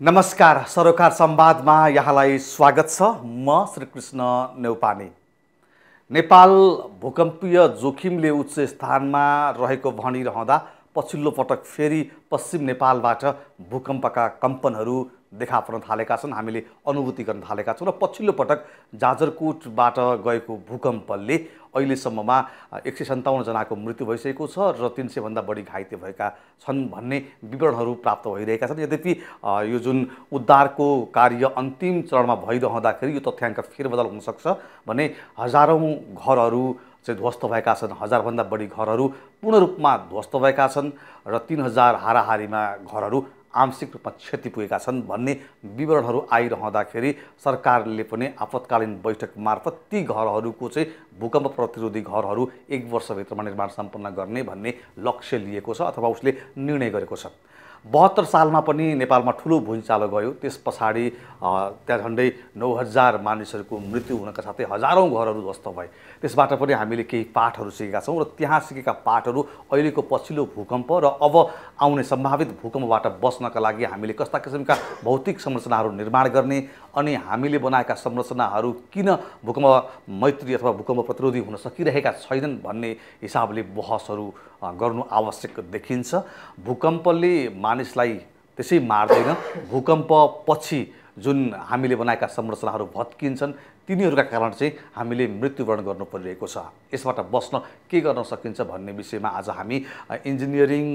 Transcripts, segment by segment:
नमस्कार, सरोकार संवादमा यहाँलाई स्वागत छ। म श्रीकृष्ण नेउपाने। नेपाल भूकम्पीय जोखिमले उच्च स्थानमा रहेको भनिरहँदा पछिल्लो पटक फेरि पश्चिम नेपालबाट भूकम्पका कम्पनहरू देखा पर्न थालेका छन्। हामीले अनुभूति गर्न थालेका छौँ र पछिल्लो पटक जाजरकोटबाट गएको भूकम्पले अहिलेसम्ममा 157 जनाको मृत्यु भइसकेको छ र 300 भन्दा बढी घाइते भएका छन् भन्ने विवरणहरू प्राप्त भइरहेका छन्। यद्यपि यो जुन उद्धारको कार्य अन्तिम चरणमा भइरहँदाखेरि यो तथ्याङ्क फेरबदल हुन सक्छ भने हजारौं घरहरू चाहिँ ध्वस्त भएका छन्। 1000 भन्दा बढी घरहरू पूर्ण रूपमा ध्वस्त भएका छन् र 3000 हाराहारीमा घरहरू आंशिक रूपमा क्षति पुगेका छन् भन्ने विवरणहरू आइरहँदाखेरि सरकारले पनि आपतकालीन बैठक मार्फत ती घरहरूको चाहिँ भूकम्प प्रतिरोधी घरहरू 1 वर्षभित्रमा निर्माण सम्पन्न गर्ने भन्ने लक्ष्य लिएको छ अथवा उसले निर्णय गरेको छ। 72 सालमा पनि नेपालमा ठुलो भुइँचालो गयो। त्यस पछाडि त्यहाँ झन्डै 9000 मानिसहरूको मृत्यु हुनका साथै हजारौं घरहरू ध्वस्त भए। त्यसबाट पनि हामीले केही पाठहरू सिकेका छौँ र त्यहाँ सिकेका पाठहरू अहिलेको पछिल्लो भूकम्प र अब आउने सम्भावित भूकम्पबाट बच्नका लागि हामीले कस्ता किसिमका भौतिक संरचनाहरू निर्माण गर्ने अनि हामीले बनाएका संरचनाहरू किन भूकम्प मैत्री अथवा भूकम्प प्रतिरोधी हुन सकिरहेका छैनन् भन्ने हिसाबले बहसहरू गर्नु आवश्यक देखिन्छ। भूकम्पले मानिसलाई त्यसै मार्दैन। भूकम्प पछि जुन हामीले बनाएका संरचनाहरू भत्किन्छन् तिनीहरूका कारण चाहिँ हामीले मृत्युवरण गर्नु परिरहेको छ। यसबाट बस्न के गर्न सकिन्छ भन्ने विषयमा आज हामी इन्जिनियरिङ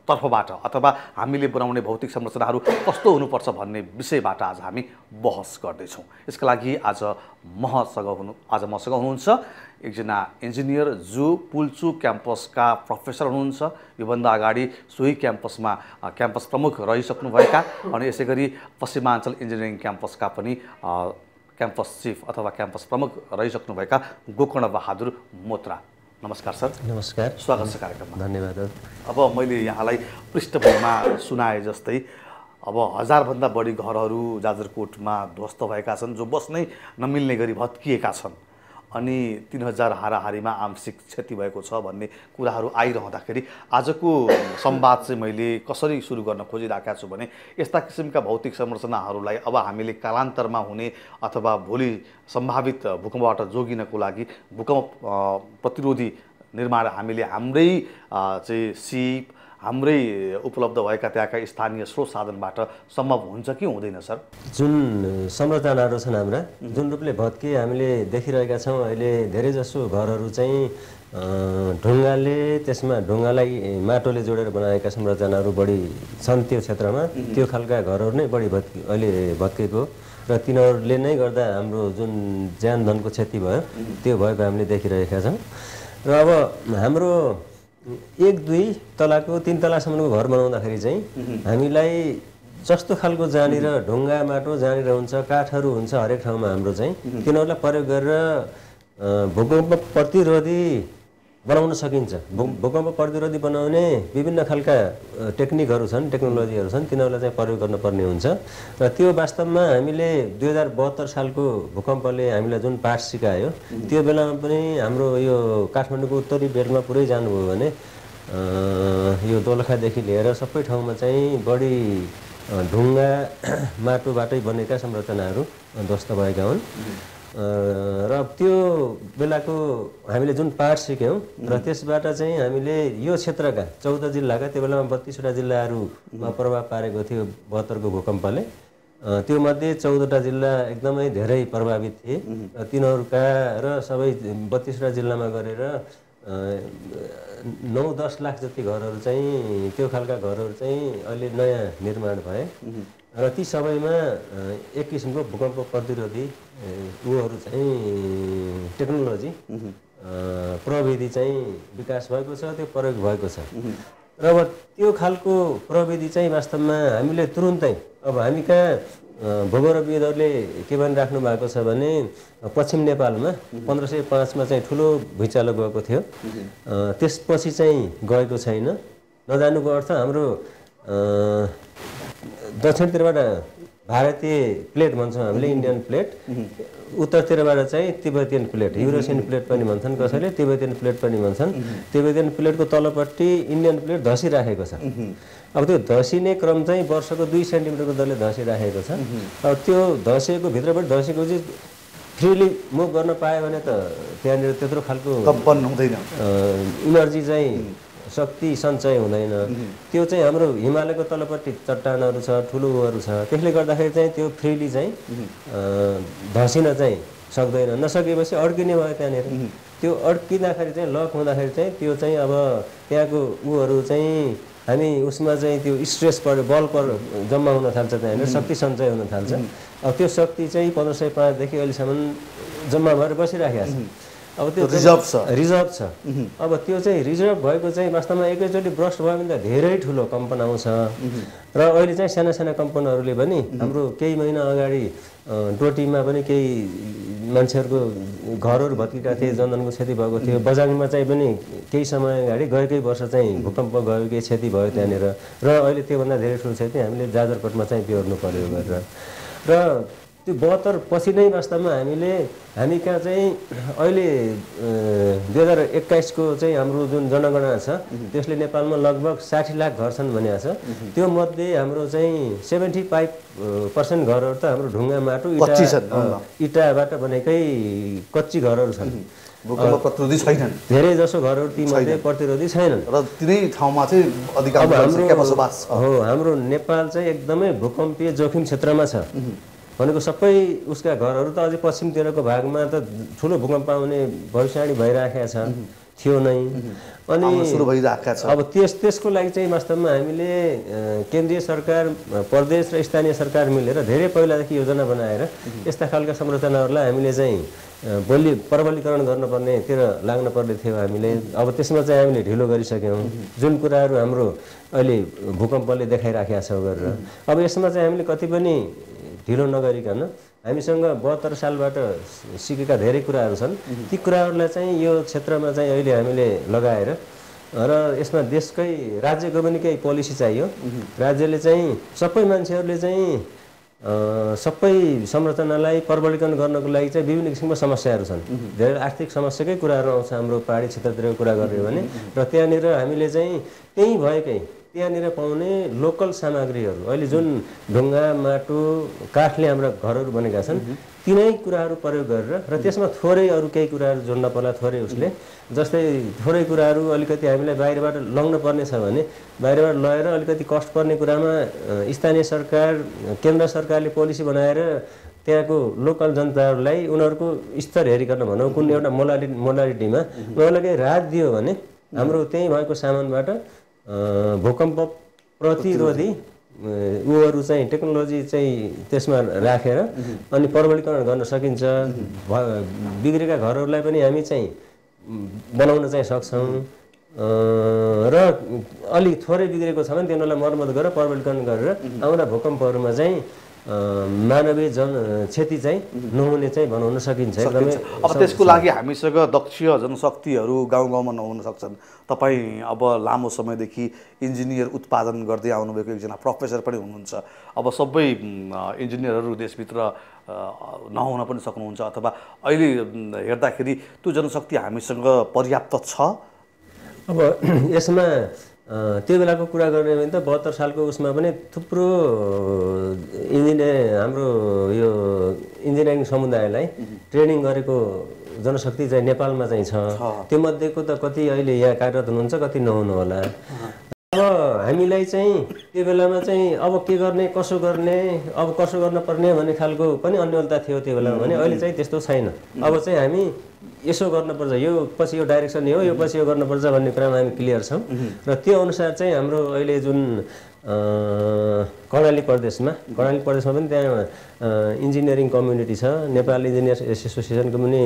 तर्फबाट अथवा हामीले बनाउने भौतिक संरचनाहरू कस्तो हुनुपर्छ भन्ने विषयबाट आज हामी बहस गर्दैछौँ। यसका लागि आज मसँग हुनुहुन्छ एकजना इन्जिनियर जो पुल्चु क्याम्पसका प्रोफेसर हुनुहुन्छ। योभन्दा अगाडि सोही क्याम्पसमा क्याम्पस प्रमुख रहिसक्नुभएका अनि यसैगरी पश्चिमाञ्चल इन्जिनियरिङ क्याम्पसका पनि क्याम्पस चिफ अथवा क्याम्पस प्रमुख रहिसक्नुभएका गोकर्ण बहादुर मोत्रा। नमस्कार सर। नमस्कार, स्वागत छ कार्यक्रममा। धन्यवाद। अब मैले यहाँलाई पृष्ठभूमिमा सुनाए जस्तै अब 1000 भन्दा बढी घरहरू जाजरकोटमा ध्वस्त भएका छन् जो बस्नै नमिल्ने गरी भत्किएका छन् अनि 3000 हाराहारीमा आंशिक क्षति भएको छ भन्ने कुराहरू आइरहँदाखेरि आजको संवाद चाहिँ मैले कसरी सुरु गर्न खोजिरहेका छु भने यस्ता किसिमका भौतिक संरचनाहरूलाई अब हामीले कालान्तरमा हुने अथवा भोलि सम्भावित भूकम्पबाट जोगिनको लागि भूकम्प प्रतिरोधी निर्माण हामीले हाम्रै चाहिँ सिप हाम्रै उपलब्ध भएका त्यहाँका स्थानीय स्रोत साधनबाट सम्भव हुन्छ कि हुँदैन सर? जुन संरचनाहरू छन् हाम्रा जुन रूपले भत्के हामीले देखिरहेका छौँ अहिले धेरैजसो घरहरू चाहिँ ढुङ्गाले त्यसमा ढुङ्गालाई माटोले जोडेर बनाएका संरचनाहरू बढी छन् त्यो क्षेत्रमा। त्यो खालका घरहरू नै बढी अहिले भत्केको र तिनीहरूले नै गर्दा हाम्रो जुन ज्यान धनको क्षति भयो त्यो भएको हामीले देखिरहेका छौँ। र अब हाम्रो 1-2 तलाको 3 तलासम्मको घर बनाउँदाखेरि चाहिँ हामीलाई जस्तो खालको जहाँनिर ढुङ्गा माटो जहाँनिर हुन्छ काठहरू हुन्छ हरेक ठाउँमा हाम्रो चाहिँ तिनीहरूलाई प्रयोग गरेर भूकम्प प्रतिरोधी बनाउन सकिन्छ। भूकम्प प्रतिरोधी बनाउने विभिन्न खालका टेक्निकहरू छन्, टेक्नोलोजीहरू छन्, तिनीहरूलाई चाहिँ प्रयोग गर्नुपर्ने हुन्छ। र त्यो वास्तवमा हामीले 2072 सालको भूकम्पले हामीलाई जुन पाठ सिकायो त्यो बेलामा पनि हाम्रो यो काठमाडौँको उत्तरी बेल्टमा पुरै जानुभयो भने यो दोलखादेखि लिएर सबै ठाउँमा चाहिँ बढी ढुङ्गा माटोबाटै बनेका संरचनाहरू ध्वस्त भएका हुन्। र त्यो बेलाको हामीले जुन पाठ सिक्यौँ र त्यसबाट चाहिँ हामीले यो क्षेत्रका 14 जिल्लाका त्यो बेलामा 32वटा जिल्लाहरूमा प्रभाव पारेको थियो 72 को भूकम्पले। त्यो मध्ये 14वटा जिल्ला एकदमै धेरै प्रभावित थिए। तिनीहरूका र सबै 32वटा जिल्लामा गरेर 9-10 लाख जति घरहरू चाहिँ त्यो खालका घरहरू चाहिँ अहिले नयाँ निर्माण भए र ती सबैमा एक किसिमको भूकम्प प्रतिरोधी उहरू चाहिँ टेक्नोलोजी प्रविधि चाहिँ विकास भएको छ, त्यो प्रयोग भएको छ। र अब त्यो खालको प्रविधि चाहिँ वास्तवमा हामीले तुरुन्तै अब हामी कहाँ भूगोलविदहरूले के भनिराख्नु भएको छ भने पश्चिम नेपालमा 1505 मा चाहिँ ठुलो भुइँचालो गएको थियो। त्यसपछि चाहिँ गएको छैन। नजानुको अर्थ हाम्रो दक्षिणतिरबाट भारतीय प्लेट भन्छौँ हामीले, इन्डियन प्लेट। उत्तरतिरबाट चाहिँ तिब्बतियन प्लेट, युरोसियन प्लेट पनि भन्छन् कसैले, तिब्बतियन प्लेट पनि भन्छन्। तिब्बतियन प्लेटको तल्लोपट्टि इन्डियन प्लेट धसिराखेको छ। अब त्यो धसिने क्रम चाहिँ वर्षको 2 सेन्टिमिटरको दरले धसिराखेको छ। अब त्यो धसिएको भित्रबाट धसेको चाहिँ फ्रिली मुभ गर्न पायो भने त त्यहाँनिर त्यत्रो खालको कम्पन हुँदैन, इनर्जी चाहिँ शक्ति सञ्चय हुँदैन। त्यो चाहिँ हाम्रो हिमालयको तलपट्टि चट्टानहरू छ, ठुलो उहरू छ, त्यसले गर्दाखेरि चाहिँ त्यो फ्रिली चाहिँ धसिन चाहिँ सक्दैन। नसकेपछि अड्किने भयो त्यहाँनिर। त्यो अड्किँदाखेरि चाहिँ लक हुँदाखेरि चाहिँ त्यो चाहिँ अब त्यहाँको उहरू चाहिँ हामी उसमा चाहिँ त्यो स्ट्रेस पऱ्यो, बल पर जम्मा हुन थाल्छ, त्यहाँनिर शक्ति सञ्चय हुन थाल्छ। अब त्यो शक्ति चाहिँ 1505 देखि अहिलेसम्म जम्मा भएर बसिराखेको छ। अब त्यो रिजर्भ छ। अब त्यो चाहिँ रिजर्भ भएको चाहिँ वास्तवमा एकैचोटि ब्रस्ट भयो भने त धेरै ठुलो कम्पन आउँछ। र अहिले चाहिँ साना साना कम्पनहरूले पनि हाम्रो केही महिना अगाडि डोटीमा पनि केही मान्छेहरूको घरहरू भत्किएका थिए, जनधनको क्षति भएको थियो। बजाङमा चाहिँ पनि केही समय अगाडि गएकै वर्ष चाहिँ भूकम्प गयो, केही क्षति भयो त्यहाँनिर। र अहिले त्योभन्दा धेरै ठुलो क्षति हामीले जाजरकोटमा चाहिँ बेहोर्नु पर्यो गरेर। र त्यो 72 पछि नै वास्तवमा हामी कहाँ चाहिँ अहिले 2021 को चाहिँ हाम्रो जुन जनगणना छ त्यसले नेपालमा लगभग 60 लाख घर छन् भनेको छ। त्यो मध्ये हाम्रो चाहिँ 75% घरहरू त हाम्रो ढुङ्गा माटो इटाबाट बनेकै कच्ची घरहरू छन्। भूकम्प प्रतिरोधी छैनन्। धेरै जसो घरहरू तीमध्ये प्रतिरोधी छैनन् र तिनै ठाउँमा चाहिँ अधिकांश जनसङ्ख्या बसोबास हो। हाम्रो नेपाल चाहिँ एकदमै भूकम्पीय जोखिम क्षेत्रमा छ भनेको सबै उसका घरहरू त अझै पश्चिमतिरको भागमा त ठुलो भूकम्प आउने भविष्यवाणी भइराखेको छ, थियो नै। अनि सुरु भइराखेको छ। अब त्यसको लागि चाहिँ वास्तवमा हामीले केन्द्रीय सरकार, प्रदेश र स्थानीय सरकार मिलेर धेरै पहिलादेखि योजना बनाएर यस्ता खालका संरचनाहरूलाई हामीले चाहिँ प्रबलीकरण गर्नुपर्नेतिर लाग्नुपर्ने थियो हामीले। अब त्यसमा चाहिँ हामीले ढिलो गरिसक्यौँ, जुन कुराहरू हाम्रो अहिले भूकम्पले देखाइराखेको छ गरेर। अब यसमा चाहिँ हामीले कति पनि ढिलो नगरिकन हामीसँग 72 सालबाट सिकेका धेरै कुराहरू छन्। ती कुराहरूलाई चाहिँ यो क्षेत्रमा चाहिँ अहिले हामीले लगाएर र यसमा देशकै राज्यको पनि केही पोलिसी चाहियो। राज्यले चाहिँ सबै मान्छेहरूले चाहिँ सबै संरचनालाई प्रबलीकरण गर्नको लागि चाहिँ विभिन्न किसिमका समस्याहरू छन्। धेरै आर्थिक समस्याकै कुराहरू आउँछ हाम्रो पहाडी क्षेत्रतिरको कुरा गर्ने भने। र त्यहाँनिर हामीले चाहिँ त्यहीँ भएकै त्यहाँनिर पाउने लोकल सामग्रीहरू, अहिले जुन ढुङ्गा माटो काठले हाम्रा घरहरू बनेका छन् तिनै कुराहरू प्रयोग गरेर र त्यसमा थोरै अरू केही कुराहरू जोड्न पर्ला, थोरै उसले जस्तै थोरै कुराहरू अलिकति हामीलाई बाहिरबाट लग्न पर्ने छ भने बाहिरबाट लगेर अलिकति कस्ट पर्ने कुरामा स्थानीय सरकार, केन्द्र सरकारले पोलिसी बनाएर त्यहाँको लोकल जनताहरूलाई उनीहरूको स्तर हेरिकन भनौँ कुन एउटा मोडालिटीमा उनीहरूलाई केही राहत दियो भने हाम्रो त्यहीँ भएको सामानबाट भूकम्प प्रतिरोधी उहरू चाहिँ टेक्नोलोजी चाहिँ त्यसमा राखेर अनि प्रबलीकरण गर्न सकिन्छ। बिग्रेका घरहरूलाई पनि हामी चाहिँ बनाउन चाहिँ सक्छौँ र अलि थोरै बिग्रेको छ भने तिनीहरूलाई मर्मत गरेर प्रबलीकरण गरेर आउँदा भूकम्पहरूमा चाहिँ मानवीय क्षति चाहिँ नहुने चाहिँ बनाउन सकिन्छ। एकदमै अब त्यसको लागि हामीसँग दक्ष जनशक्तिहरू गाउँ गाउँमा नहुन सक्छन्। तपाईँ अब लामो समयदेखि इन्जिनियर उत्पादन गर्दै आउनुभएको एकजना प्रोफेसर पनि हुनुहुन्छ। अब सबै इन्जिनियरहरू देशभित्र नहुन पनि सक्नुहुन्छ अथवा अहिले हेर्दाखेरि त्यो जनशक्ति हामीसँग पर्याप्त छ। अब यसमा त्यो बेलाको कुरा गर्ने भने त 72 सालको उसमा पनि थुप्रो हाम्रो यो इन्जिनियरिङ समुदायलाई ट्रेनिङ गरेको जनशक्ति चाहिँ नेपालमा चाहिँ छ। त्यो मध्येको त कति अहिले यहाँ कार्यरत हुनुहुन्छ, कति नहुनु होला। अब हामीलाई चाहिँ त्यो बेलामा चाहिँ अब के गर्ने, कसो गर्न पर्ने भन्ने खालको पनि अन्योलता थियो त्यो बेलामा भने। अहिले चाहिँ त्यस्तो छैन। अब चाहिँ हामी यसो गर्नुपर्छ, यो पछि यो डाइरेक्सन हो, यो पछि यो गर्नुपर्छ भन्ने कुरामा हामी क्लियर छौँ। र त्यो अनुसार चाहिँ हाम्रो अहिले जुन कर्णाली प्रदेशमा पनि त्यहाँ इन्जिनियरिङ कम्युनिटी छ, नेपाल इन्जिनियर्स एसोसिएसनको पनि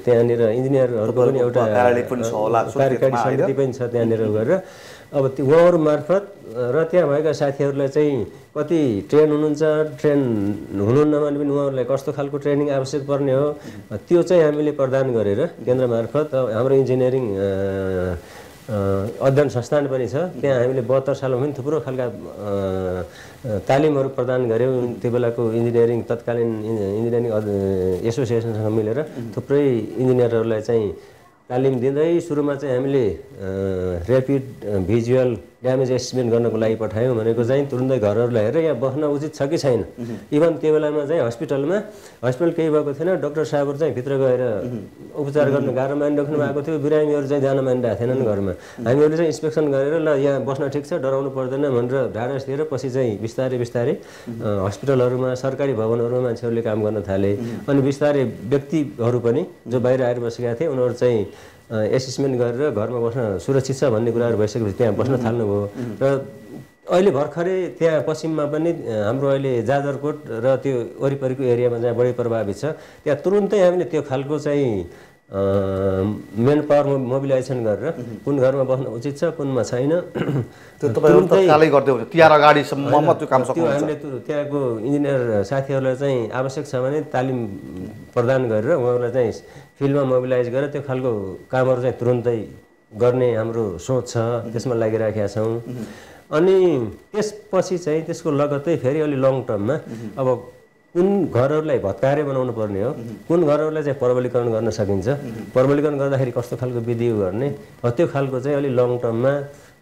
त्यहाँनिर इन्जिनियरहरूको पनि एउटा कार्यकारी समिति पनि छ त्यहाँनिर गरेर। अब त्यो उहाँहरू मार्फत र त्यहाँ भएका साथीहरूलाई चाहिँ कति ट्रेन हुनुहुन्छ, ट्रेन हुनुहुन्न भने पनि उहाँहरूलाई कस्तो खालको ट्रेनिङ आवश्यक पर्ने हो त्यो चाहिँ हामीले प्रदान गरेर केन्द्र मार्फत हाम्रो इन्जिनियरिङ अध्ययन संस्थान पनि छ। त्यहाँ हामीले 72 सालमा पनि थुप्रो खालका तालिमहरू प्रदान गऱ्यौँ। त्यो बेलाको इन्जिनियरिङ तत्कालीन इन्जिनियरिङ एसोसिएसनसँग मिलेर थुप्रै इन्जिनियरहरूलाई चाहिँ तालिम दिँदै सुरुमा चाहिँ हामीले ऱ्यापिड भिजुअल ड्यामेज एसेसमेन्ट गर्नको लागि पठायौँ। भनेको चाहिँ तुरुन्तै घरहरूलाई हेरेर यहाँ बस्न उचित छ कि छैन। इभन त्यो बेलामा चाहिँ हस्पिटल केही भएको थिएन, डाक्टर साहबहरू चाहिँ भित्र गएर उपचार गर्न गाह्रो मानिराख्नु भएको थियो, बिरामीहरू चाहिँ जान मानिरहेको थिएनन् घरमा। हामीहरूले चाहिँ इन्सपेक्सन गरेर ल यहाँ बस्न ठिक छ, डराउनु पर्दैन भनेर ढाडस दिएर पछि चाहिँ बिस्तारै हस्पिटलहरूमा सरकारी भवनहरूमा मान्छेहरूले काम गर्न थाले। अनि बिस्तारै व्यक्तिहरू पनि जो बाहिर आएर बसेका थिए उनीहरू चाहिँ एसेसमेन्ट गरेर घरमा बस्न सुरक्षित छ भन्ने कुराहरू भइसकेपछि त्यहाँ बस्न थाल्नुभयो। र अहिले भर्खरै त्यहाँ पश्चिममा पनि हाम्रो अहिले जाजरकोट र त्यो वरिपरिको एरियामा जहाँ बढी प्रभावित छ त्यहाँ तुरुन्तै हामीले त्यो खालको चाहिँ मेन पावर मोबिलाइजेसन गरेर कुन घरमा बस्न उचित छ कुनमा छैन त्यो तपाईहरु तत्कालै गर्दै हुन्छ। तिहार अगाडिसम्ममा त्यो काम सक्नुहुन्छ। हामीले त्यहाँको इन्जिनियर साथीहरूलाई चाहिँ आवश्यक छ भने तालिम प्रदान गरेर उहाँहरूलाई चाहिँ फिल्डमा मोबिलाइज गरेर त्यो खालको कामहरू चाहिँ तुरुन्तै गर्ने हाम्रो सोच छ, त्यसमा लागिराखेका छौँ। अनि त्यसपछि चाहिँ त्यसको लगत्तै फेरि अलि लङ टर्ममा अब कुन घरहरूलाई भत्काएर बनाउनु पर्ने हो, कुन घरहरूलाई चाहिँ प्रबलीकरण गर्न सकिन्छ, प्रबलीकरण गर्दाखेरि कस्तो खालको विधि गर्ने, त्यो खालको चाहिँ अलि लङ टर्ममा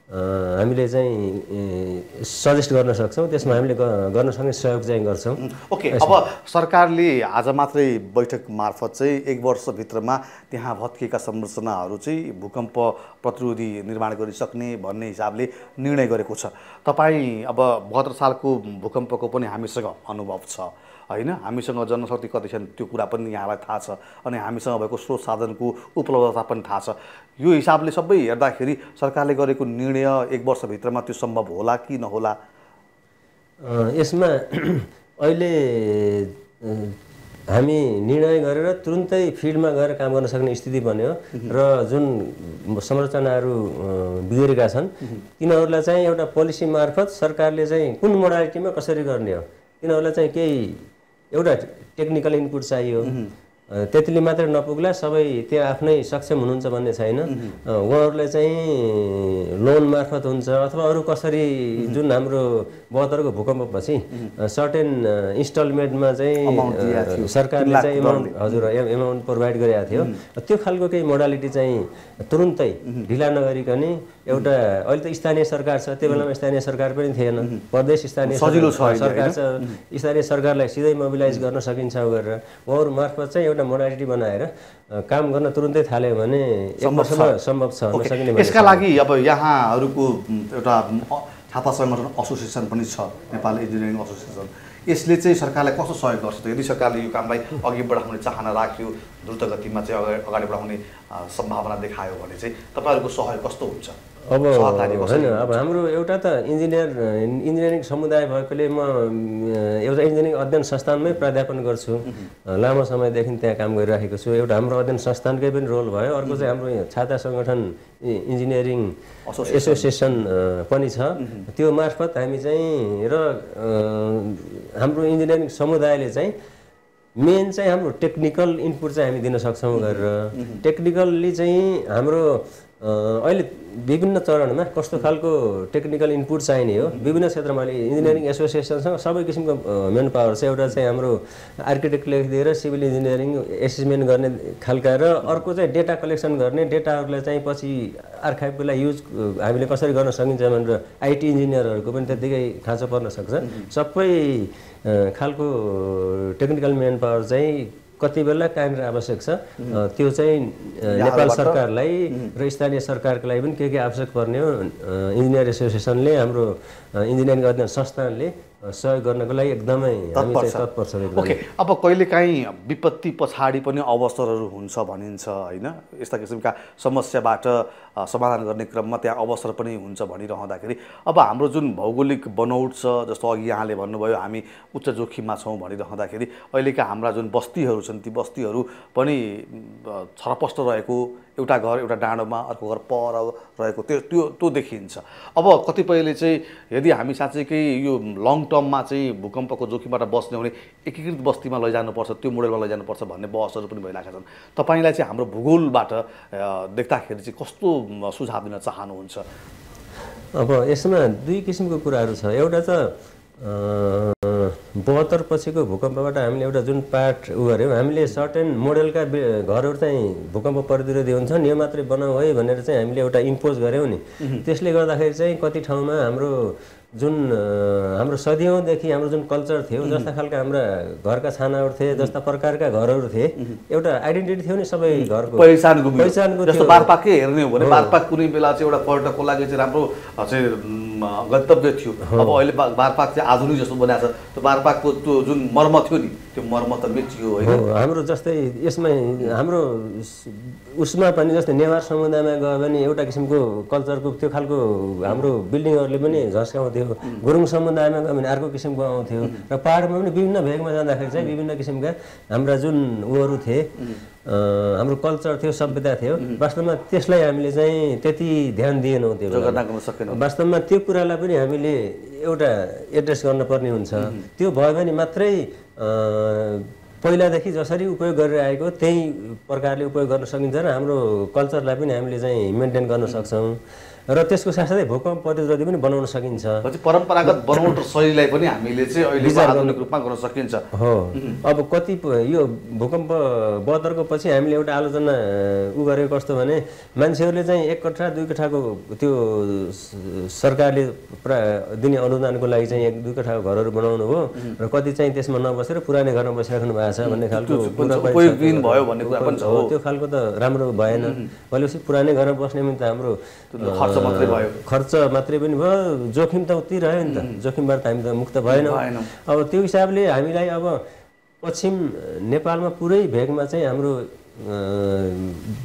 हामीले चाहिँ सजेस्ट गर्न सक्छौँ। त्यसमा हामीले गर्न सक्ने सहयोग चाहिँ गर्छौँ। ओके, अब सरकारले आज मात्रै बैठक मार्फत चाहिँ 1 वर्षभित्रमा त्यहाँ भत्किएका संरचनाहरू चाहिँ भूकम्प प्रतिरोधी निर्माण गरिसक्ने भन्ने हिसाबले निर्णय गरेको छ। तपाईँ अब 72 सालको भूकम्पको पनि हामीसँग अनुभव छ हैन, हामीसँग जनशक्ति कति छन् त्यो कुरा पनि यहाँलाई थाहा छ, अनि हामीसँग भएको स्रोत साधनको उपलब्धता पनि थाहा छ। यो हिसाबले सबै हेर्दाखेरि सरकारले गरेको निर्णय 1 वर्षभित्रमा त्यो सम्भव होला कि नहोला? यसमा अहिले हामी निर्णय गरेर तुरुन्तै फिल्डमा गएर काम गर्न सक्ने स्थिति बन्यो र जुन संरचनाहरू बिग्रेका छन् तिनीहरूलाई चाहिँ एउटा पोलिसी मार्फत सरकारले चाहिँ कुन मोडालिटीमा कसरी गर्ने हो तिनीहरूलाई चाहिँ केही एउटा टेक्निकल इनपुट चाहियो। त्यतिले मात्र नपुग्ला, सबै त्यो आफ्नै सक्षम हुनुहुन्छ भन्ने छैन। उहाँहरूलाई चाहिँ लोन मार्फत हुन्छ अथवा अरू कसरी जुन हाम्रो 72 को भूकम्पपछि सर्टेन इन्स्टलमेन्टमा चाहिँ सरकारले चाहिँ एमाउन्ट प्रोभाइड गरेको थियो। त्यो खालको केही मोडालिटी चाहिँ तुरुन्तै ढिला नगरिकन एउटा अहिले त स्थानीय सरकार छ, त्यो बेलामा स्थानीय सरकार पनि थिएन, प्रदेश स्थानीय सरकार छ, स्थानीय सरकारलाई सिधै मोबिलाइज गर्न सकिन्छ गरेर उहाँहरू मार्फत चाहिँ एउटा मोडालिटी बनाएर काम गर्न तुरुन्तै थाल्यो भने 1 वर्षमा सम्भव छ। नसकिने यसका लागि अब यहाँहरूको एउटा छाता सङ्गठन एसोसिएसन पनि छ, नेपाल इन्जिनियरिङ एसोसिएसन, यसले चाहिँ सरकारलाई कस्तो सहयोग गर्छ त? यदि सरकारले यो कामलाई अघि बढाउने चाहना राख्यो, द्रुत गतिमा चाहिँ अगाडि बढाउने सम्भावना देखायो भने चाहिँ तपाईँहरूको सहयोग कस्तो हुन्छ? अब होइन, अब हाम्रो एउटा त इन्जिनियरिङ समुदाय भएकोले म एउटा इन्जिनियरिङ अध्ययन संस्थानमै प्राध्यापन गर्छु, लामो समयदेखि त्यहाँ काम गरिराखेको छु। एउटा हाम्रो अध्ययन संस्थानकै पनि रोल भयो, अर्को चाहिँ हाम्रो छाता सङ्गठन इन्जिनियरिङ एसोसिएसन पनि छ। त्यो मार्फत हामी चाहिँ र हाम्रो इन्जिनियरिङ समुदायले चाहिँ मेन चाहिँ हाम्रो टेक्निकल इनपुट चाहिँ हामी दिन सक्छौँ गरेर। टेक्निकली चाहिँ हाम्रो अहिले विभिन्न चरणमा कस्तो खालको टेक्निकल इनपुट चाहिने हो विभिन्न क्षेत्रमा अहिले इन्जिनियरिङ एसोसिएसनसँग सबै किसिमको मेन पावर छ। एउटा चाहिँ हाम्रो आर्किटेक्टले दिएर सिभिल इन्जिनियरिङ एसेसमेन्ट गर्ने खालका र अर्को चाहिँ डेटा कलेक्सन गर्ने, डेटाहरूलाई चाहिँ पछि आर्काइभको लागि युज हामीले कसरी गर्न सकिन्छ भनेर आइटी इन्जिनियरहरूको पनि त्यत्तिकै खाँचो पर्न सक्छ। सबै खालको टेक्निकल मेन पावर चाहिँ कति बेला कहाँनिर आवश्यक छ त्यो चाहिँ नेपाल सरकारलाई र स्थानीय सरकारको लागि पनि के आवश्यक पर्ने हो इन्जिनियर एसोसिएसनले हाम्रो इन्जिनियरिङ अध्ययन संस्थानले सहयोग गर्नको लागि एकदमै हामी चाहिँ तत्पर छौँ। ओके, अब कहिलेकाहीँ विपत्ति पछाडि पनि अवसरहरू हुन्छ भनिन्छ हैन, यस्ता किसिमका समस्याबाट समाधान गर्ने क्रममा त्यहाँ अवसर पनि हुन्छ भनिरहँदाखेरि अब हाम्रो जुन भौगोलिक बनौट छ, जस्तो अघि यहाँले भन्नुभयो हामी उच्च जोखिममा छौँ भनिरहँदाखेरि अहिलेका हाम्रा जुन बस्तीहरू छन् ती बस्तीहरू पनि छरपष्ट रहेको, एउटा घर एउटा डाँडोमा अर्को घर पर रहेको त्यो देखिन्छ। अब कतिपयले चाहिँ यदि हामी साँच्चैकै यो लङ टर्ममा चाहिँ भूकम्पको जोखिमबाट बस्ने हुने एकीकृत बस्तीमा लैजानुपर्छ, त्यो मोडेलमा लैजानुपर्छ भन्ने बहसहरू पनि भइरहेका छन्। तपाईँलाई चाहिँ हाम्रो भूगोलबाट देख्दाखेरि चाहिँ कस्तो सुझाव दिन चाहनुहुन्छ? अब यसमा दुई किसिमको कुराहरू छ। एउटा त 72 पछिको भूकम्पबाट हामीले एउटा जुन पाठ गऱ्यौँ, हामीले सर्टेन मोडेलका घरहरू चाहिँ भूकम्प प्रतिरोधी हुन्छन्, यो मात्रै बनाऊ है भनेर चाहिँ हामीले एउटा इम्पोज गऱ्यौँ नि। त्यसले गर्दाखेरि चाहिँ कति ठाउँमा हाम्रो सदियौँदेखि हाम्रो जुन कल्चर थियो, जस्ता खालका हाम्रा घरका छानाहरू थिए, जस्ता प्रकारका घरहरू थिए, एउटा आइडेन्टिटी थियो नि सबै घरको, पहिचानको जस्तो बारपाकै हेर्ने हो भने बारपाक कुनै बेला चाहिँ एउटा पर्यटकको लागि चाहिँ राम्रो चाहिँ गन्तव्य थियो। अब अहिले बारपाक चाहिँ आधुनिक जस्तो बनाएको छ। त्यो बारपाकको त्यो जुन मर्म थियो नि, त्यो मर्म त मेटियो होइन। हाम्रो जस्तै यसमै हाम्रो उसमा पनि जस्तै नेवार समुदायमा गयो भने एउटा किसिमको कल्चरको त्यो खालको हाम्रो बिल्डिङहरूले पनि झस्काउँथ्यो। गुरुङ समुदायमा गयो भने अर्को किसिमको आउँथ्यो। र पहाडमा पनि विभिन्न भेगमा जाँदाखेरि चाहिँ विभिन्न किसिमका हाम्रा जुन उहरू थिए, हाम्रो कल्चर थियो, सभ्यता थियो, वास्तवमा त्यसलाई हामीले चाहिँ त्यति ध्यान दिएनौँ। त्यो वास्तवमा त्यो कुरालाई पनि हामीले एउटा एड्रेस गर्नुपर्ने हुन्छ। त्यो भयो भने मात्रै पहिलादेखि जसरी उपयोग गरेर आएको त्यही प्रकारले उपयोग गर्न सकिन्छ र हाम्रो कल्चरलाई पनि हामीले चाहिँ मेन्टेन गर्न सक्छौँ। र त्यसको साथसाथै भूकम्प प्रतिरोधी पनि बनाउन सकिन्छ। परम्परागत बनौट शैलीलाई पनि हामीले चाहिँ अहिले आधुनिक रूपमा गर्न सकिन्छ। हो, अब कति यो भूकम्प 72 को पछि हामीले एउटा आलोचना गरेको कस्तो भने मान्छेहरूले चाहिँ 1 कठा 2 कठाको त्यो सरकारले दिने अनुदानको लागि चाहिँ 1-2 कठाको घरहरू बनाउनु हो र कति चाहिँ त्यसमा नबसेर पुरानै घरमा बसिराख्नु भएको छ भन्ने खालको उपयोगहीन भयो भन्ने कुरा पनि छ। त्यो खालको त राम्रो भएन। भनेपछि पुरानै घरमा बस्ने पनि त हाम्रो खर्च मात्रै पनि भयो, जोखिम त उति रह्यो नि त। जोखिमबाट हामी त मुक्त भएनौँ। अब त्यो हिसाबले हामीलाई अब पश्चिम नेपालमा पुरै भेगमा चाहिँ हाम्रो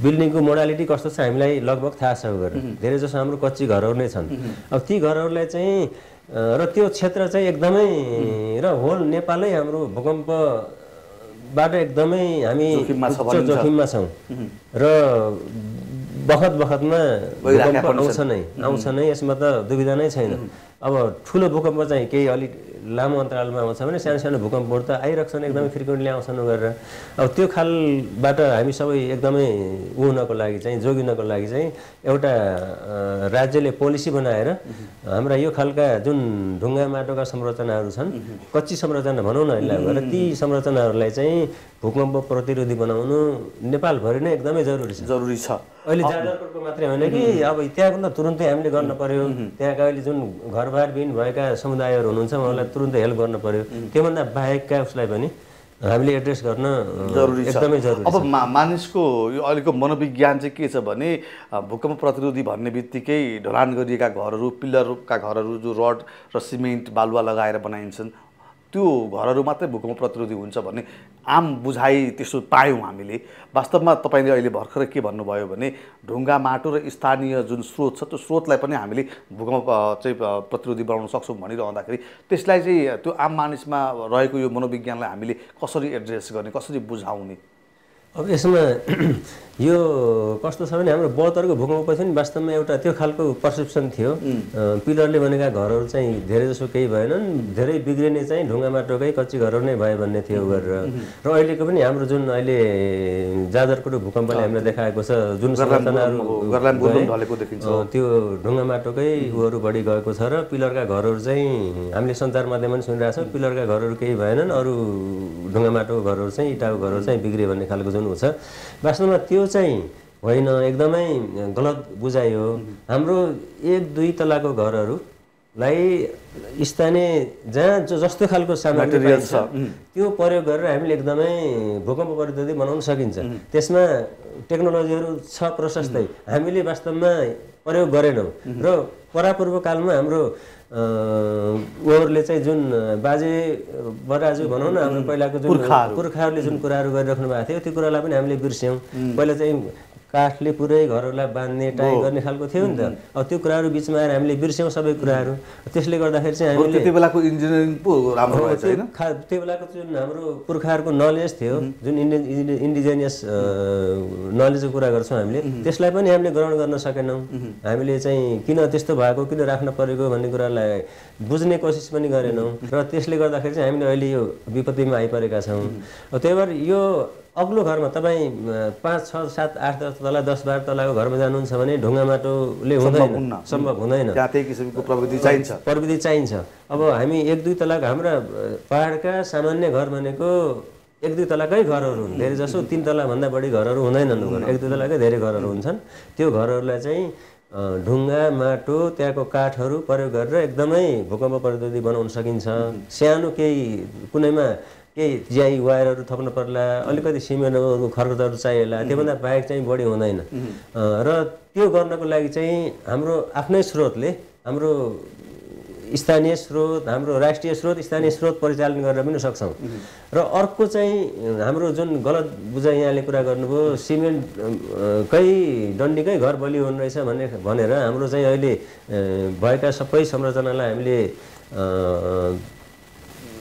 बिल्डिङको मोडालिटी कस्तो छ हामीलाई लगभग थाहा छ। धेरै जसो हाम्रो कच्ची घरहरू नै छन्। अब ती घरहरूलाई चाहिँ र त्यो क्षेत्र चाहिँ एकदमै र होल नेपालै हाम्रो भूकम्पबाट एकदमै हामी जोखिममा छौँ र बखतमा भूकम्प आउँछ नै, यसमा त दुविधा नै छैन। अब ठुलो भूकम्प चाहिँ केही अलिक लामो अन्तरालमा आउँछ भने सानो सानो भूकम्पहरू त आइरहेछन्, एकदमै फ्रिक्वेन्टली आउँछन् गरेर। अब त्यो खालबाट हामी सबै एकदमै हुनको लागि चाहिँ जोगिनको लागि चाहिँ एउटा राज्यले पोलिसी बनाएर हाम्रा यो खालका जुन ढुङ्गा माटोका संरचनाहरू छन्, कच्ची संरचना भनौँ न यसलाई, ती संरचनाहरूलाई चाहिँ भूकम्प प्रतिरोधी बनाउनु नेपालभरि नै एकदमै जरुरी छ। अहिले जाजरकोटको मात्रै होइन कि अब त्यहाँको त तुरुन्तै हामीले गर्न पर्यो। त्यहाँका अहिले जुन घरबारविहीन भएका समुदायहरू हुनुहुन्छ उहाँलाई तुरुन्तै हेल्प गर्न पर्यो। त्योभन्दा बाहेकका उसलाई पनि हामीले एड्रेस गर्न एकदमै जरुरी छ। अब मानिसको यो अहिलेको मनोविज्ञान चाहिँ के छ भने भूकम्प प्रतिरोधी भन्ने बित्तिकै ढलान गरिएका घरहरू, पिल्लरका घरहरू जो रड र सिमेन्ट बालुवा लगाएर बनाइन्छन् त्यो घरहरू मात्रै भूकम्प प्रतिरोधी हुन्छ भन्ने आम बुझाइ त्यसो पायौँ हामीले। वास्तवमा तपाईँले अहिले भर्खरै के भन्नुभयो भने ढुङ्गा माटो र स्थानीय जुन स्रोत छ त्यो स्रोतलाई पनि हामीले भूकम्प चाहिँ प्रतिरोधी बनाउन सक्छौँ भनिरहँदाखेरि त्यसलाई चाहिँ त्यो आम मानिसमा रहेको यो मनोविज्ञानलाई हामीले कसरी एड्रेस गर्ने, कसरी बुझाउने? अब यसमा यो कस्तो छ भने हाम्रो 72 को भूकम्पपछि पनि वास्तवमा एउटा त्यो खालको पर्सेप्सन थियो। पिलरले बनेका घरहरू चाहिँ धेरै जसो केही भएनन्, धेरै बिग्रिने चाहिँ ढुङ्गा माटोकै कच्ची घरहरू नै भए भन्ने थियो गरेर। र अहिलेको पनि हाम्रो जुन अहिले जाजरकोट भूकम्पले हामीलाई देखाएको छ जुन संरचनाहरू त्यो ढुङ्गा माटोकै उहरू बढी गएको छ र पिलरका घरहरू चाहिँ हामीले सञ्चार माध्यममा पनि सुनिरहेको छौँ, पिलरका घरहरू केही भएनन्, अरू ढुङ्गा माटोको घरहरू चाहिँ इँटाको घरहरू चाहिँ बिग्रियो भन्ने खालको जुन छ। वास्तवमा त्यो चाहिँ होइन, एकदमै गलत बुझाइयो। हाम्रो 1-2 तलाको घरहरूलाई स्थानीय जहाँ जस्तो खालको सामग्री पाइन्छ त्यो प्रयोग गरेर हामीले एकदमै भूकम्प प्रतिरोधी बनाउन सकिन्छ। त्यसमा टेक्नोलोजीहरू छ प्रशस्तै, हामीले वास्तवमा प्रयोग गरेनौँ। र परापूर्व कालमा हाम्रो उहाँहरूले चाहिँ जुन बाजे बराजु भनौँ न, हाम्रो पहिलाको जुन पुर्खाहरूले जुन कुराहरू गरिराख्नु भएको थियो त्यो कुरालाई पनि हामीले बिर्स्यौँ। पहिला चाहिँ काठले पुरै घरहरूलाई बाँध्ने टाइ गर्ने खालको थियो नि त। अब त्यो कुराहरू बिचमा आएर हामीले बिर्स्यौँ सबै कुराहरू। त्यसले गर्दाखेरि चाहिँ हामीले त्यति बेलाको इन्जिनियरिङ पो राम्रो रहेछ हैन? त्यो बेलाको जुन हाम्रो पुर्खाहरूको नलेज थियो, जुन इन्डिजिनियस नलेजको कुरा गर्छौँ हामीले, त्यसलाई पनि हामीले ग्रहण गर्न सकेनौँ। हामीले चाहिँ किन त्यस्तो भएको, किन राख्न परेको भन्ने कुरालाई बुझ्ने कोसिस पनि गरेनौँ र त्यसले गर्दाखेरि चाहिँ हामीले अहिले यो विपत्तिमा आइपरेका छौँ। त्यही भएर यो अग्लो घरमा तपाईँ 5, 6, 7, 8, 10 तला 10, 12 तलाको घरमा जानुहुन्छ भने ढुङ्गा माटोले हुँदैन, सम्भव हुँदैन। त्यहाँ त्यही किसिमको प्रविधि चाहिन्छ। अब हामी 1-2 तलाको हाम्रा पहाडका सामान्य घर भनेको 1-2 तलाकै घरहरू हुन्। धेरै जसो 3 तलाभन्दा बढी घरहरू हुँदैनन्। 1-2 तलाकै धेरै घरहरू हुन्छन्। त्यो घरहरूलाई चाहिँ ढुङ्गा माटो त्यहाँको काठहरू प्रयोग गरेर एकदमै भूकम्प प्रतिरोधी बनाउन सकिन्छ। सानो केही कुनैमा केही जिआई वायरहरू थप्न पर्ला, अलिकति सिमेन्टको खर्चहरू चाहिएला, त्योभन्दा बाहेक चाहिँ बढी हुँदैन। र त्यो गर्नको लागि चाहिँ हाम्रो आफ्नै स्रोतले, हाम्रो स्थानीय स्रोत, हाम्रो राष्ट्रिय स्रोत, स्थानीय स्रोत परिचालन गरेर पनि सक्छौँ। र अर्को चाहिँ हाम्रो जुन गलत बुझाइ यहाँले कुरा गर्नुभयो, सिमेन्टकै डन्डीकै घर बलियो हुने रहेछ भनेर हाम्रो चाहिँ अहिले भएका सबै संरचनालाई हामीले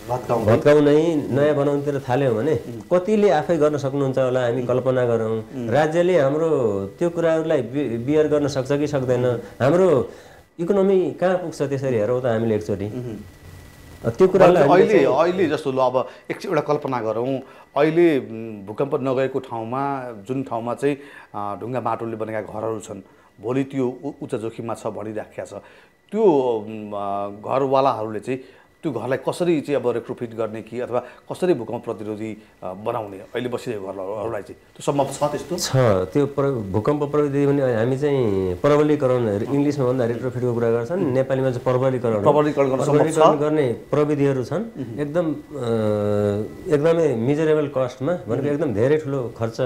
भत्काउनै नयाँ बनाउनुतिर थाल्यौँ भने कतिले आफै गर्न सक्नुहुन्छ होला, हामी कल्पना गरौँ। राज्यले हाम्रो त्यो कुराहरूलाई बियर गर्न सक्छ कि सक्दैन, हाम्रो इकोनोमी कहाँ पुग्छ त्यसरी हेरौँ त हामीले एकचोटि। त्यो कुरालाई अहिले जस्तो ल अब एउटा कल्पना गरौँ, अहिले भूकम्प नगएको ठाउँमा, जुन ठाउँमा चाहिँ ढुङ्गा माटोले बनेका घरहरू छन्, भोलि त्यो उच्च जोखिममा छ भनिराखेका छ, त्यो घरवालाहरूले चाहिँ त्यो घरलाई कसरी चाहिँ अब रेट्रोफिट गर्ने कि अथवा कसरी भूकम्प प्रतिरोधी बनाउने अहिले बसिरहेको घरहरूलाई चाहिँ त्यो सम्भव छ? त्यस्तो छ। त्यो भूकम्प प्रतिरोधी भने हामी चाहिँ प्रबलीकरण, इङ्ग्लिसमा भन्दा रेट्रोफिटको कुरा गर्छन्, नेपालीमा चाहिँ प्रबलीकरण गर्ने प्रविधिहरू छन्। एकदमै मिजरेबल कस्टमा भनेको एकदम धेरै ठुलो खर्च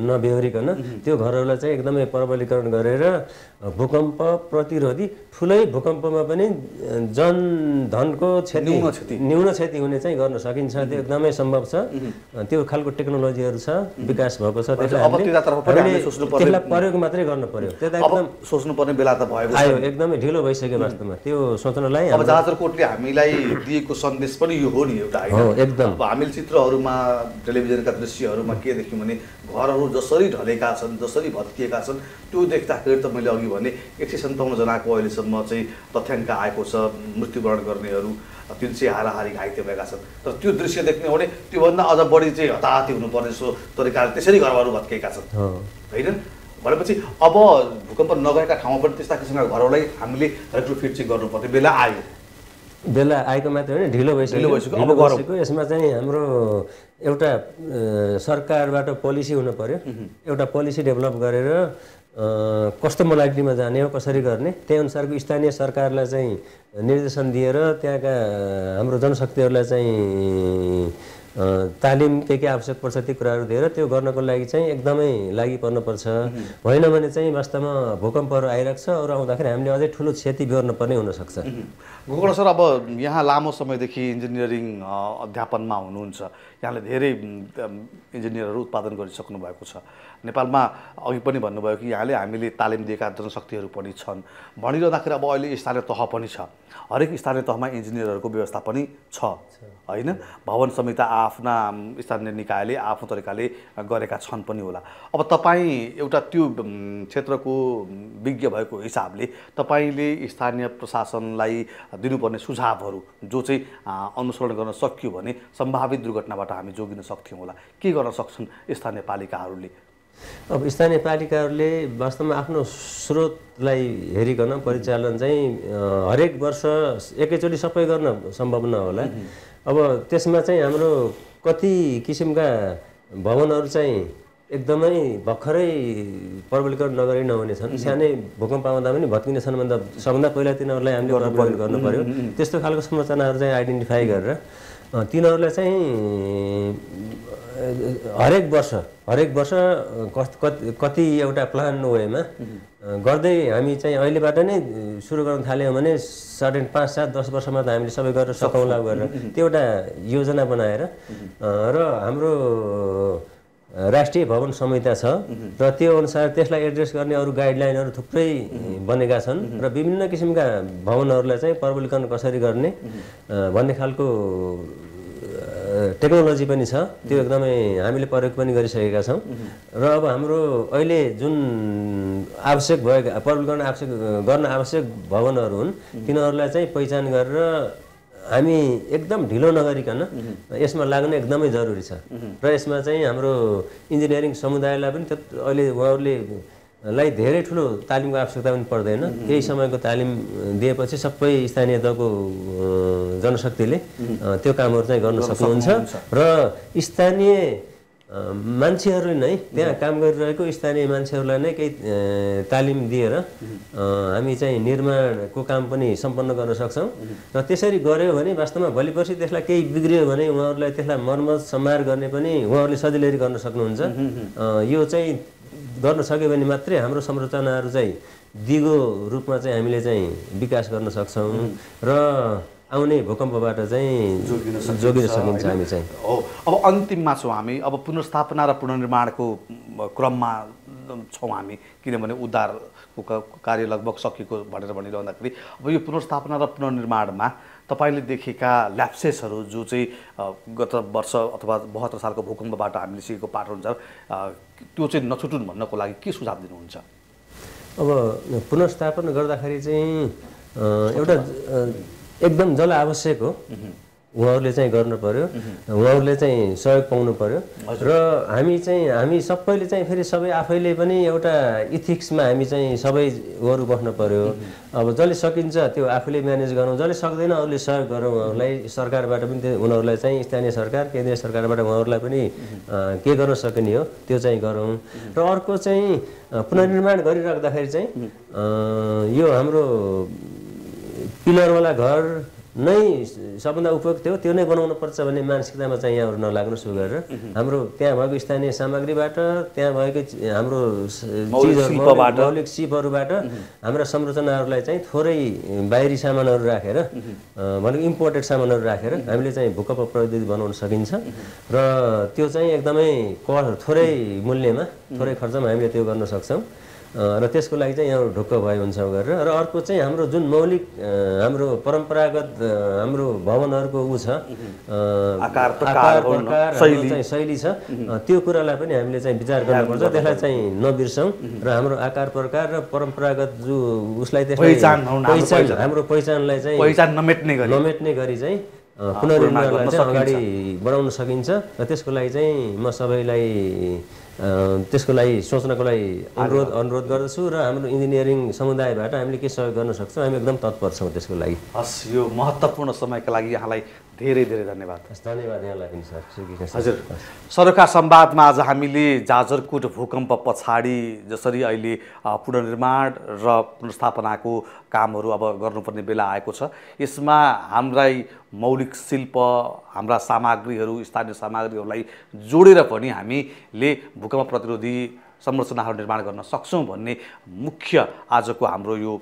नबेहोरिकन त्यो घरहरूलाई चाहिँ एकदमै प्रबलीकरण गरेर भूकम्प प्रतिरोधी, ठुलै भूकम्पमा पनि जनधनको न्यून क्षति हुने चाहिँ गर्न सकिन्छ। त्यो एकदमै सम्भव छ। त्यो खालको टेक्नोलोजीहरू छ, विकास भएको छ। त्यसलाई प्रयोग मात्रै गर्नु पर्यो। त्यता एकदम सोच्नुपर्ने बेला त भयो, एकदमै ढिलो भइसक्यो वास्तवमा त्यो सोच्नलाई। अब जाजरकोटले हामीलाई दिएको सन्देश पनि यो हो नि एउटा, एकदम। अब हामीले चित्रहरूमा, टेलिभिजनका दृश्यहरूमा के देख्यौँ भने घरहरू जसरी ढलेका छन्, जसरी भत्किएका छन्, त्यो देख्दाखेरि त मैले अघि भने 157 जनाको अहिलेसम्म चाहिँ तथ्याङ्क आएको छ। मृत्युवरण गर्नेहरू 300 हाराहारी घाइते भएका छन्। तर त्यो दृश्य देख्ने हो भने त्योभन्दा अझ बढी चाहिँ हताहती हुनुपर्ने सो तरिकाले त्यसरी घरहरू भत्केका छन् होइन? भनेपछि अब भूकम्प नगएका ठाउँमा पनि त्यस्ता किसिमका घरहरूलाई हामीले रेट्रोफिट चाहिँ गर्नुपर्ने बेला आएको मात्रै होइन, ढिलो भइसक्यो। यसमा चाहिँ हाम्रो एउटा सरकारबाट पोलिसी हुनु पर्यो। एउटा पोलिसी डेभलप गरेर कस्तो मोडालिटीमा जाने हो, कसरी गर्ने, त्यही अनुसारको स्थानीय सरकारलाई चाहिँ निर्देशन दिएर त्यहाँका हाम्रो जनशक्तिहरूलाई चाहिँ तालिम के आवश्यक पर्छ त्यो कुराहरू दिएर त्यो गर्नको लागि चाहिँ एकदमै लागि पर्नुपर्छ। होइन भने चाहिँ वास्तवमा भूकम्पहरू आइरहेको छ, अरू आउँदाखेरि हामीले अझै ठुलो क्षति बेहोर्न पर्ने हुनसक्छ। गोकर्ण सर, अब यहाँ लामो समयदेखि इन्जिनियरिङ अध्यापनमा हुनुहुन्छ, यहाँले धेरै इन्जिनियरहरू उत्पादन गरिसक्नु भएको छ। नेपालमा अघि पनि भन्नुभयो कि यहाँले हामीले तालिम दिएका जनशक्तिहरू पनि छन् भनिरहँदाखेरि अब अहिले स्थानीय तह पनि छ, हरेक स्थानीय तहमा इन्जिनियरहरूको व्यवस्था पनि छ होइन? भवन संहिता आफ्ना स्थानीय निकायले आफ्नो तरिकाले गरेका छन् पनि होला। अब तपाईँ एउटा त्यो क्षेत्रको विज्ञ भएको हिसाबले तपाईँले स्थानीय प्रशासनलाई दिनुपर्ने सुझावहरू जो चाहिँ अनुसरण गर्न सकियो भने सम्भावित दुर्घटनाबाट हामी जोगिन सक्थ्यौँ होला, के गर्न सक्छन् स्थानीय पालिकाहरूले? अब स्थानीय पालिकाहरूले वास्तवमा आफ्नो स्रोतलाई हेरिकन परिचालन चाहिँ हरेक वर्ष एकैचोटि सबै गर्न सम्भव नहोला। अब त्यसमा चाहिँ हाम्रो कति किसिमका भवनहरू चाहिँ एकदमै भर्खरै प्रबलीकरण नगरी नहुने छन्, सानै भूकम्प आउँदा पनि भत्किने छन् भन्दा सबभन्दा पहिला तिनीहरूलाई हामीले प्रबलीकरण गर्नु पर्यो। त्यस्तो खालको संरचनाहरू चाहिँ आइडेन्टिफाई गरेर तिनीहरूलाई चाहिँ हरेक वर्ष कति एउटा प्लान वेमा गर्दै हामी चाहिँ अहिलेबाट नै सुरु गर्न थाल्यौँ भने सर्टेन 5, 7, 10 वर्षमा त हामीले सबै गरेर सकौँला गरेर त्यो एउटा योजना बनाएर र हाम्रो राष्ट्रिय भवन संहिता छ र त्यो अनुसार त्यसलाई एड्रेस गर्ने अरू गाइडलाइनहरू थुप्रै बनेका छन् र विभिन्न किसिमका भवनहरूलाई चाहिँ प्रबलीकरण कसरी गर्ने भन्ने खालको टेक्नोलोजी पनि छ त्यो एकदमै हामीले प्रयोग पनि गरिसकेका छौँ र अब हाम्रो अहिले जुन आवश्यक भएका प्रबलीकरण गर्न आवश्यक भवनहरू हुन् तिनीहरूलाई चाहिँ पहिचान गरेर हामी एकदम ढिलो नगरिकन यसमा लाग्न एकदमै जरुरी छ र यसमा चाहिँ हाम्रो इन्जिनियरिङ समुदायलाई पनि अहिले उहाँहरूले लाई धेरै ठुलो तालिमको आवश्यकता पनि पर्दैन केही समयको तालिम दिएपछि सबै स्थानीय तहको जनशक्तिले त्यो कामहरू चाहिँ गर्न सक्नुहुन्छ र स्थानीय मान्छेहरूले नै त्यहाँ काम गरिरहेको स्थानीय मान्छेहरूलाई नै केही तालिम दिएर हामी चाहिँ निर्माणको काम पनि सम्पन्न गर्न सक्छौँ र त्यसरी गऱ्यो भने वास्तवमा भोलि पर्सि त्यसलाई केही बिग्रियो भने उहाँहरूलाई त्यसलाई मर्मत सम्हार गर्ने पनि उहाँहरूले सजिलै गर्न सक्नुहुन्छ यो चाहिँ गर्न सक्यो भने मात्रै हाम्रो संरचनाहरू चाहिँ दिगो रूपमा चाहिँ हामीले चाहिँ विकास गर्न सक्छौँ र आउने भूकम्पबाट चाहिँ जोगिन सकिन्छ हामी चाहिँ हो। अब अन्तिममा छौँ हामी, अब पुनर्स्थापना र पुनर्निर्माणको क्रममा छौँ हामी, किनभने उद्धारको कार्य लगभग सकिएको भनेर भनिरहँदाखेरि अब यो पुनर्स्थापना र पुनर्निर्माणमा तपाईँले देखेका ल्याप्सेसहरू जो चाहिँ गत वर्ष अथवा 72 सालको भूकम्पबाट हामीले सिकेको पाठ अनुसार त्यो चाहिँ नछुटुन् भन्नको लागि के सुझाव दिनुहुन्छ? अब पुनर्स्थापना गर्दाखेरि चाहिँ एउटा एकदम जल आवश्यक हो, उहाँहरूले चाहिँ गर्नु पर्यो, उहाँहरूले चाहिँ सहयोग पाउनु पर्यो र हामी सबैले चाहिँ फेरि सबै आफैले पनि एउटा इथिक्समा हामी चाहिँ सबैहरू बस्नु पर्यो। अब जसले सकिन्छ त्यो आफूले म्यानेज गरौँ, जसले सक्दैन अरूले सहयोग गरौँ, उहाँहरूलाई सरकारबाट पनि उनीहरूलाई चाहिँ स्थानीय सरकार केन्द्रीय सरकारबाट उहाँहरूलाई पनि के गर्न सकिने हो त्यो चाहिँ गरौँ। र अर्को चाहिँ पुनर्निर्माण गरिराख्दाखेरि चाहिँ यो हाम्रो पिलरवाला घर नै सबभन्दा उपयुक्त हो, त्यो नै बनाउनु पर्छ भन्ने मानसिकतामा चाहिँ यहाँहरू नलाग्नु सुरु गरेर हाम्रो त्यहाँ भएको स्थानीय सामग्रीबाट त्यहाँ भएको हाम्रो मौलिक सिपहरूबाट हाम्रा संरचनाहरूलाई चाहिँ थोरै बाहिरी सामानहरू राखेर भनेको इम्पोर्टेड सामानहरू राखेर हामीले चाहिँ भूकम्प प्रविधि बनाउन सकिन्छ र त्यो चाहिँ एकदमै थोरै मूल्यमा थोरै खर्चमा हामीले त्यो गर्न सक्छौँ र त्यसको लागि चाहिँ यहाँ ढुक्क भयो हुन्छ गरेर। र अर्को चाहिँ हाम्रो जुन मौलिक हाम्रो परम्परागत हाम्रो भवनहरूको छ आकार प्रकार शैली छ त्यो कुरालाई पनि हामीले चाहिँ विचार गर्नुपर्छ, त्यसलाई चाहिँ नबिर्सौँ र हाम्रो आकार प्रकार र परम्परागत जो उसलाई हाम्रो पहिचानलाई चाहिँ नमेट्ने गरी चाहिँ पुनर्निर्माणलाई चाहिँ अगाडि बढाउन सकिन्छ र त्यसको लागि चाहिँ म सबैलाई त्यसको लागि सोच्नको लागि अनुरोध गर्दछु र हाम्रो इन्जिनियरिङ समुदायबाट हामीले के सहयोग गर्न सक्छौँ हामी एकदम तत्पर छौँ त्यसको लागि। हस्, यो महत्त्वपूर्ण समयका लागि यहाँलाई धेरै धेरै धन्यवाद। धन्यवाद यहाँलाई पनि सर। हजुर, सरोकार संवादमा आज हामीले जाजरकोट भूकम्प पछाडि जसरी अहिले पुनर्निर्माण र पुनर्स्थापनाको कामहरू अब गर्नुपर्ने बेला आएको छ, यसमा हाम्रै मौलिक शिल्प हाम्रा सामग्रीहरू स्थानीय सामग्रीहरूलाई जोडेर पनि हामीले भूकम्प प्रतिरोधी संरचनाहरू निर्माण गर्न सक्छौँ भन्ने मुख्य आजको हाम्रो यो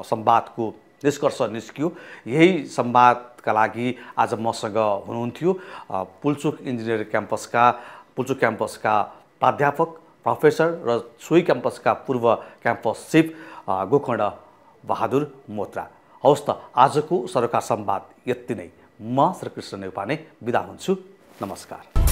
संवादको निष्कर्ष निस्कियो। यही संवादका लागि आज मसँग हुनुहुन्थ्यो पुल्चोक इन्जिनियरिङ क्याम्पसका प्राध्यापक प्रोफेसर र सोही क्याम्पसका पूर्व क्याम्पस चिफ गोकर्ण बहादुर मोत्रा। हवस् त, आजको सरोकार संवाद यति नै। म श्रीकृष्ण नेउपाने बिदा हुन्छु। नमस्कार।